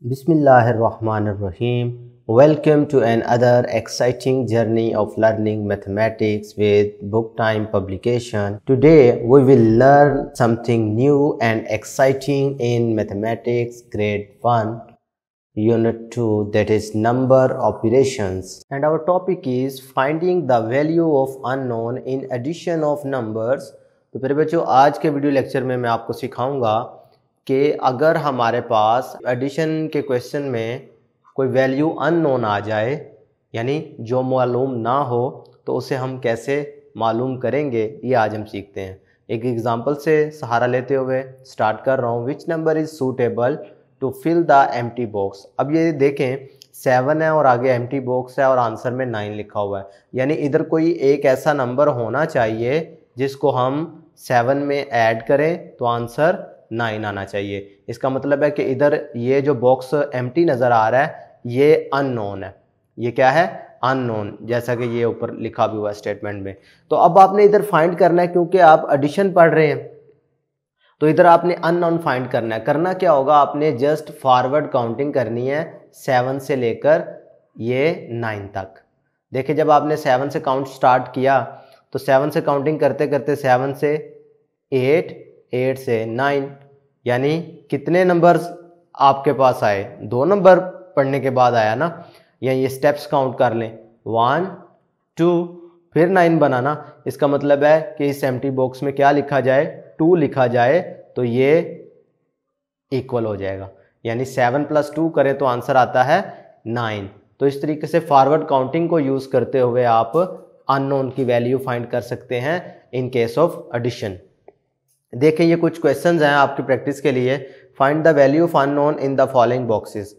Bismillahirrahmanirrahim. Welcome to another exciting journey of learning mathematics with Book Time publication. Today we will learn something new and exciting in mathematics grade 1 unit 2, that is number operations, and our topic is finding the value of unknown in addition of numbers. तो प्यारे बच्चों, आज के video lecture में मैं आपको सिखाऊंगा कि अगर हमारे पास एडिशन के क्वेश्चन में कोई वैल्यू अननोन आ जाए, यानी जो मालूम ना हो, तो उसे हम कैसे मालूम करेंगे, ये आज हम सीखते हैं। एक एग्जांपल से सहारा लेते हुए स्टार्ट कर रहा हूँ। Which number is suitable to fill the empty box. अब ये देखें 7 है और आगे एम्प्टी बॉक्स है और आंसर में 9 लिखा हुआ है, यानी इधर कोई एक ऐसा नंबर होना चाहिए जिसको हम 7 में ऐड करें तो आंसर 9 आना चाहिए। इसका मतलब है कि इधर ये जो बॉक्स एम्प्टी नज़र आ रहा है ये अननोन है। ये क्या है? अननोन, जैसा कि ये ऊपर लिखा भी हुआ है स्टेटमेंट में। तो अब आपने इधर फाइंड करना है, क्योंकि आप एडिशन पढ़ रहे हैं तो इधर आपने अननोन फाइंड करना है। करना क्या होगा, आपने जस्ट फॉरवर्ड काउंटिंग करनी है 7 से लेकर ये 9 तक। देखिए, जब आपने 7 से काउंट स्टार्ट किया तो 7 से काउंटिंग करते करते 7 से 8, 8 से 9, यानी कितने नंबर्स आपके पास आए? 2 नंबर पढ़ने के बाद आया ना। या ये स्टेप्स काउंट कर लें, 1 2 फिर 9 बनाना। इसका मतलब है कि इस एम्प्टी बॉक्स में क्या लिखा जाए? 2 लिखा जाए तो ये इक्वल हो जाएगा, यानी 7 + 2 करें तो आंसर आता है 9। तो इस तरीके से फॉरवर्ड काउंटिंग को यूज़ करते हुए आप अननोन की वैल्यू फाइंड कर सकते हैं इन केस ऑफ एडिशन। देखें, ये कुछ क्वेश्चंस हैं आपकी प्रैक्टिस के लिए। Find the value of unknown in the following boxes.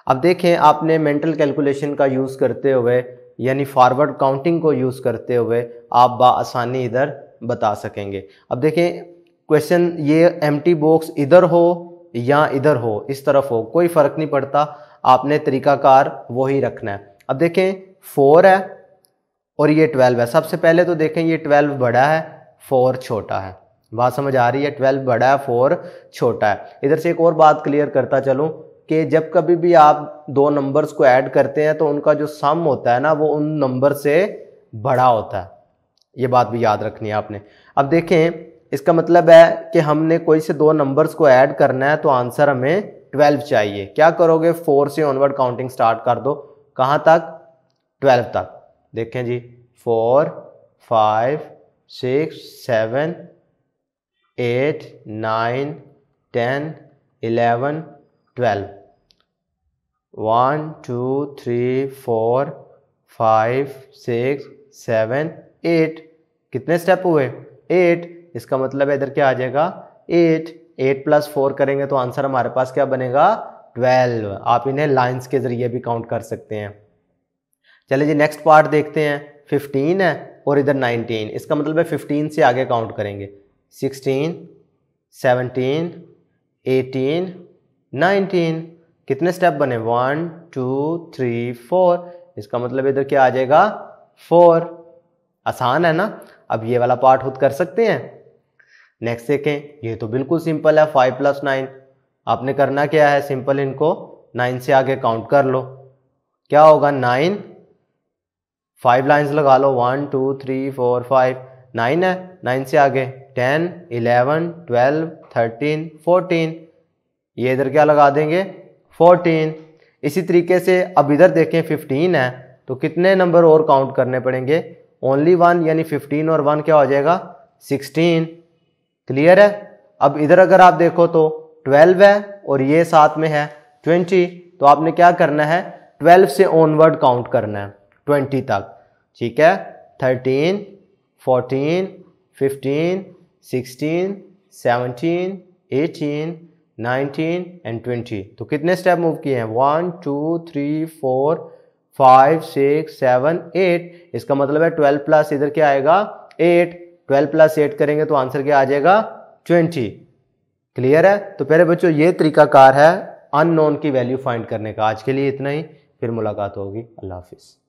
अब देखें, आपने मेंटल कैलकुलेशन का यूज़ करते हुए, यानी फॉरवर्ड काउंटिंग को यूज़ करते हुए आप बाआसानी इधर बता सकेंगे। अब देखें, क्वेश्चन ये एम्प्टी बॉक्स इधर हो या इधर हो, इस तरफ हो, कोई फ़र्क नहीं पड़ता, आपने तरीकाकार वही रखना है। अब देखें 4 है और ये 12 है। सबसे पहले तो देखें, ये 12 बड़ा है, 4 छोटा है। बात समझ आ रही है? 12 बड़ा है, 4 छोटा है। इधर से एक और बात क्लियर करता चलूं कि जब कभी भी आप 2 नंबर्स को ऐड करते हैं तो उनका जो सम होता है ना, वो उन नंबर से बड़ा होता है। ये बात भी याद रखनी है आपने। अब देखें, इसका मतलब है कि हमने कोई से 2 नंबर्स को ऐड करना है तो आंसर हमें 12 चाहिए। क्या करोगे? 4 से ऑनवर्ड काउंटिंग स्टार्ट कर दो। कहाँ तक? 12 तक। देखें जी, 4 5 6 7 8 9 10 11 12 1 2 3 4 5 6 7 8। कितने स्टेप हुए? 8। इसका मतलब है इधर क्या आ जाएगा? 8 + 4 करेंगे तो आंसर हमारे पास क्या बनेगा? 12। आप इन्हें लाइंस के जरिए भी काउंट कर सकते हैं। चलिए जी, नेक्स्ट पार्ट देखते हैं। 15 है और इधर 19। इसका मतलब है 15 से आगे काउंट करेंगे। 16 17 18 19। कितने स्टेप बने? 1 2 3 4। इसका मतलब इधर क्या आ जाएगा? 4। आसान है ना। अब ये वाला पार्ट खुद कर सकते हैं। नेक्स्ट देखें, ये तो बिल्कुल सिंपल है। 5 + 9। आपने करना क्या है? सिंपल, इनको 9 से आगे काउंट कर लो। क्या होगा? 9। 5 लाइन्स लगा लो, 1 2 3 4 5। 9 है, 9 से आगे 10 11 12 13 14। ये इधर क्या लगा देंगे? 14। इसी तरीके से अब इधर देखें 15 है तो कितने नंबर और काउंट करने पड़ेंगे? ओनली 1, यानी 15 और 1 क्या हो जाएगा? 16। क्लियर है? अब इधर अगर आप देखो तो 12 है और ये साथ में है 20। तो आपने क्या करना है? 12 से ऑनवर्ड काउंट करना है 20 तक। ठीक है? 13 14 15 16 17 18 19 एंड 20। तो कितने स्टेप मूव किए हैं? 1 2 3 4 5 6 7 8। इसका मतलब है 12 प्लस इधर क्या आएगा? 8। 12 + 8 करेंगे तो आंसर क्या आ जाएगा? 20। क्लियर है? तो प्यारे बच्चों, ये तरीकाकार है अननोन की वैल्यू फाइंड करने का। आज के लिए इतना ही, फिर मुलाकात होगी। अल्लाह हाफिज़।